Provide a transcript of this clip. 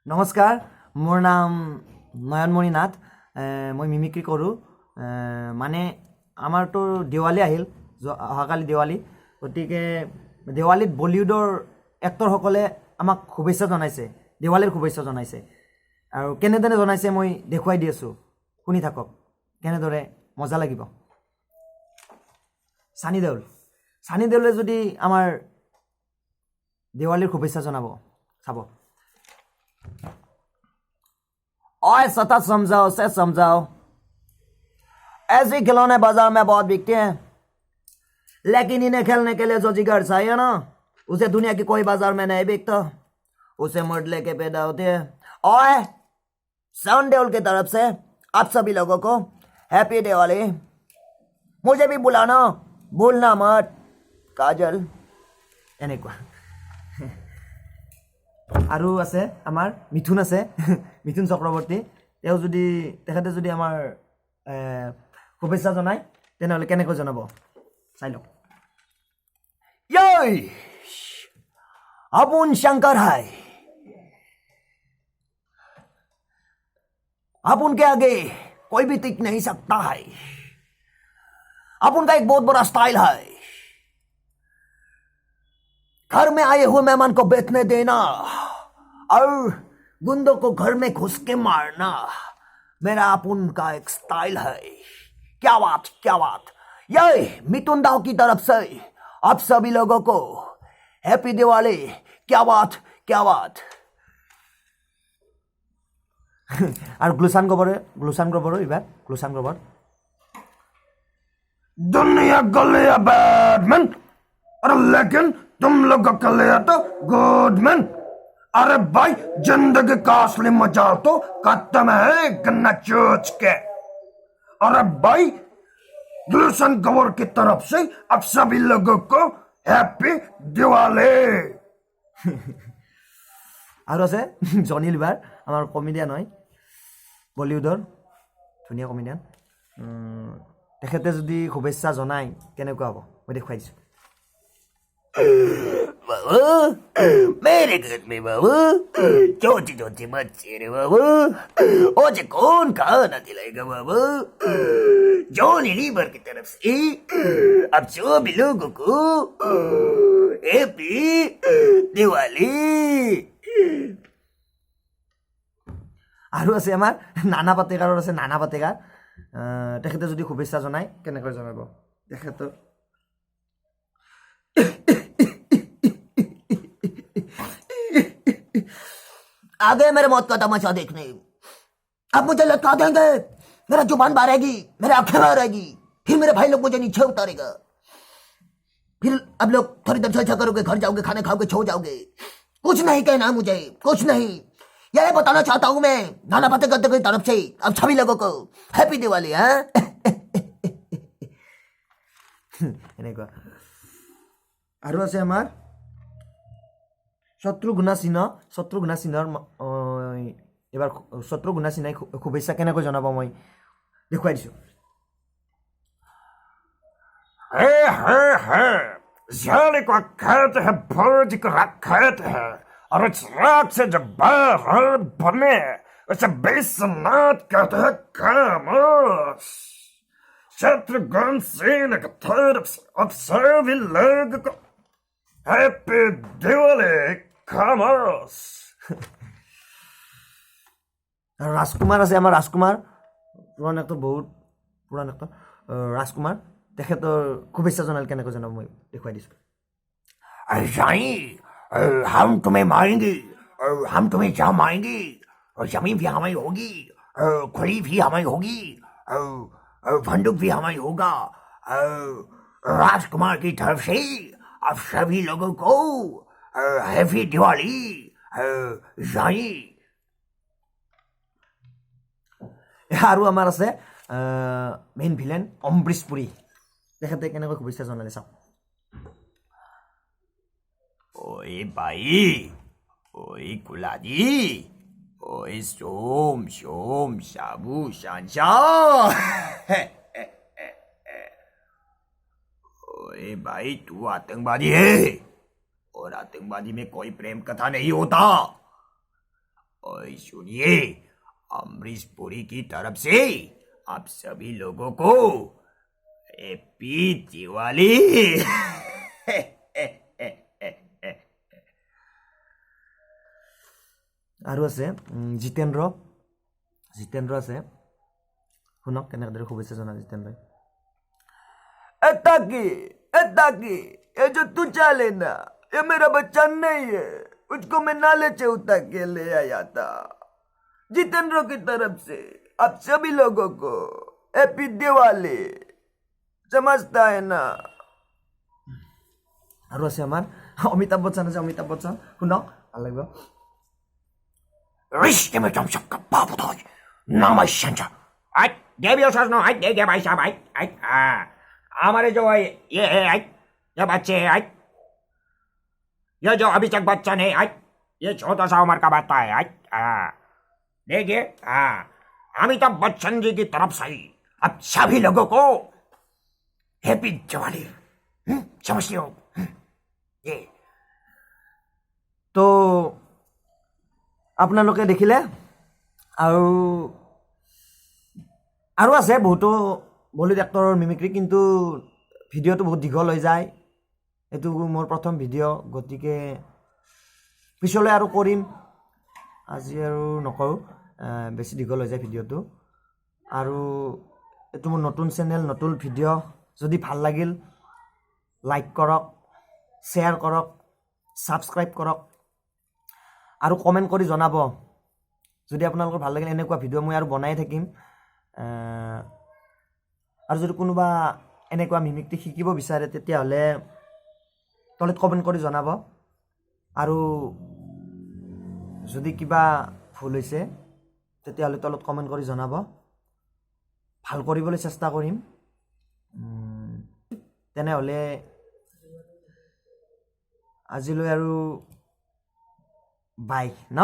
নমস্কাৰ, মোৰ নাম নয়নমণি নাথ। মই মিমিক্ৰি কৰোঁ। মানে আমাৰতো দেৱালী আহিল, অহাকালি দেৱালী। গতিকে দেৱালীত বলিউডৰ এক্টৰসকলে আমাক শুভেচ্ছা জনাইছে, দেৱালীৰ শুভেচ্ছা জনাইছে। আৰু কেনেদৰে জনাইছে মই দেখুৱাই দি আছোঁ, শুনি থাকক, কেনেদৰে মজা লাগিব। ছানী দেউলে যদি আমাৰ দেৱালীৰ শুভেচ্ছা জনাব, চাব। ओए सता समझाओ से समझाओ, ऐसे खिलौने बाजार में बहुत बिकते हैं, लेकिन इन्हें खेलने के लिए जो जिगर चाहिए ना, उसे दुनिया की कोई बाजार में नहीं बिकता। उसे मुर्ड लेके पैदा होते हैं। ओए सन देओल की तरफ से आप सभी लोगों को हैप्पी दिवाली। मुझे भी बुलाना, भूलना मत। काजल এনেকুৱা আৰু আছে আমাৰ মিথুন আছে, মিথুন চক্ৰৱৰ্তী। তেখেতে যদি আমাৰ শুভেচ্ছা জনায় তেনেহ'লে কেনেকৈ জনাব চাই লওক। यही अपन शंकर है, अपन के आगे कोई भी टिक नहीं सकता है। अपन का एक बहुत बड़ा स्टाइल है, घर में आए हुए मेहमान को बैठने देना और गुंडों को घर में घुस के मारना मेरा अपन का एक स्टाइल है। क्या बात क्या बात। ये मिथुन दाव की तरफ से आप सभी लोगों को हैप्पी दिवाली। क्या बात क्या बात। और ग्लूसान गोबर इबार ग्लूसान गोबर। दुनिया गले बैडमैन, अरे लेकिन तुम लोग का ले तो गुडमैन। अरे भाई जिंदगी का असली मजा तो खत्म है गन्ना चोच के। अरे भाई गुलशन गवर की तरफ से आप सभी लोगों को हैप्पी दिवाली। और আছে জনি লিভাৰ, আমাৰ কমেডিয়ান হয়, বলিউডৰ ধুনীয়া কমেডিয়ান। তেখেতে যদি শুভেচ্ছা জনায় কেনেকুৱা হ'ব মই দেখুৱাই দিছোঁ। बाबू मेरे घर में बाबू छोटी छोटी बच्चे रे बाबू। आज कौन खाना दिलाएगा बाबू? जॉनी लीवर की तरफ से अब सभी लोगों को हैप्पी दिवाली। আৰু আছে আমাৰ নানা পাটেকাৰৰ আছে, নানা পাটেকাৰ। তেখেতে যদি শুভেচ্ছা জনায় কেনেকৈ জনাব তেখেতৰ। आगे मेरे मौत का तमाशा देखने अब मुझे लटका देंगे, मेरा जुबान बारहेगी, मेरे आंखें बारहेगी, फिर मेरे भाई लोग मुझे नीचे उतारेगा, फिर अब लोग थोड़ी देर चर्चा करोगे, घर जाओगे, खाने खाओगे, छो जाओगे। कुछ नहीं कहना मुझे, कुछ नहीं। यह बताना चाहता हूं मैं नाना पाटेकर की तरफ से अब सभी लोगों को हैप्पी दिवाली। এনেকুৱা আৰু আছে আমাৰ শত্ৰুঘ্ন সিন্হাৰ। এবাৰ শত্ৰুঘ্ন সিন্হাই শুভেচ্ছা কেনেকৈ জনাব মই দেখুৱাই দিছোঁ। ज़्यादा को कहते हैं भोज को रखते हैं, और इस रात से जब बाहर बने उसे बेसनाथ कहते हैं खामोश। शत्रुघ्न सिन्हा की तरफ से अब सभी लोग को हैप्पी दिवाली। खामोश। আৰু ৰাজকুমাৰ আছে আমাৰ, ৰাজকুমাৰ পুৰাণ এক্টৰ, বহুত পুৰাণ এক্টৰ ৰাজকুমাৰ। তেখেতৰ শুভেচ্ছা জনালে কেনেকৈ জনাব মই দেখুৱাই দিছোঁ। हम तुम्हें मारेंगे, हम तुम्हें जहाँ मारेंगे जमीन भी हमारी होगी, खुली भी हमारी होगी, बंदूक भी हमारी होगा। राजकुमार की तरफ से आप सभी लोगों को हैप्पी दिवाली। আৰু আমাৰ আছে মেইন ভিলেন অমৃশ পুৰী। তেখেতে কেনেকৈ শুভেচ্ছা জনালে চাওক। ओए भाई, ओए कुलाजी, ओए सोम सोम शाबू शांशा। ओए भाई तू आतंकवादी है, और आतंकवादी में कोई प्रेम कथा नहीं होता। और सुनिए, अमरीश पुरी की तरफ से आप सभी लोगों को हैप्पी दिवाली। আৰু আছে জিতেন্দ্ৰ আছে শুনক কেনেদৰে শুভেচ্ছা জনায় জিতেন্দ্ৰই एताकी ये जो तू चाले ना ये मेरा बच्चा नहीं है उसको मैं नाले से उतार के ले आया था जितेंद्र की तरफ से आप सभी लोगों को हैप्पी दिवाली समझता है ना আৰু আছে আমাৰ অমিতাভ বচ্চন আছে অমিতাভ বচ্চন শুনক ভাল লাগিব रिश्ते में तुम सबका बाप होता है नाम है संजय। आज देवी और नो आज दे भाई साहब आज हमारे जो है ये है आज ये बच्चे है आज ये जो अभिषेक बच्चन है आज ये छोटा सा उम्र का बच्चा है आज देखिए अमिताभ बच्चन जी की तरफ से अब सभी लोगों को हैप्पी दिवाली समझते हो ये তো আপোনালোকে দেখিলে আৰু আছে বহুতো বলিউড এক্টৰৰ মিমিক্ৰি কিন্তু ভিডিঅ'টো বহুত দীঘল হৈ যায় এইটো মোৰ প্ৰথম ভিডিঅ' গতিকে পিছলৈ আৰু কৰিম আজি আৰু নকৰোঁ বেছি দীঘল হৈ যায় ভিডিঅ'টো আৰু এইটো মোৰ নতুন চেনেল নতুন ভিডিঅ' যদি ভাল লাগিল লাইক কৰক শ্বেয়াৰ কৰক ছাবস্ক্ৰাইব কৰক আৰু কমেণ্ট কৰি জনাব যদি আপোনালোকৰ ভাল লাগিল এনেকুৱা ভিডিঅ' মই আৰু বনাই থাকিম আৰু যদি কোনোবা এনেকুৱা মিমিক্ৰি শিকিব বিচাৰে তেতিয়াহ'লে তলত কমেণ্ট কৰি জনাব আৰু যদি কিবা ভুল হৈছে তেতিয়াহ'লে তলত কমেণ্ট কৰি জনাব ভাল কৰিবলৈ চেষ্টা কৰিম তেনেহ'লে আজিলৈ আৰু বাই ন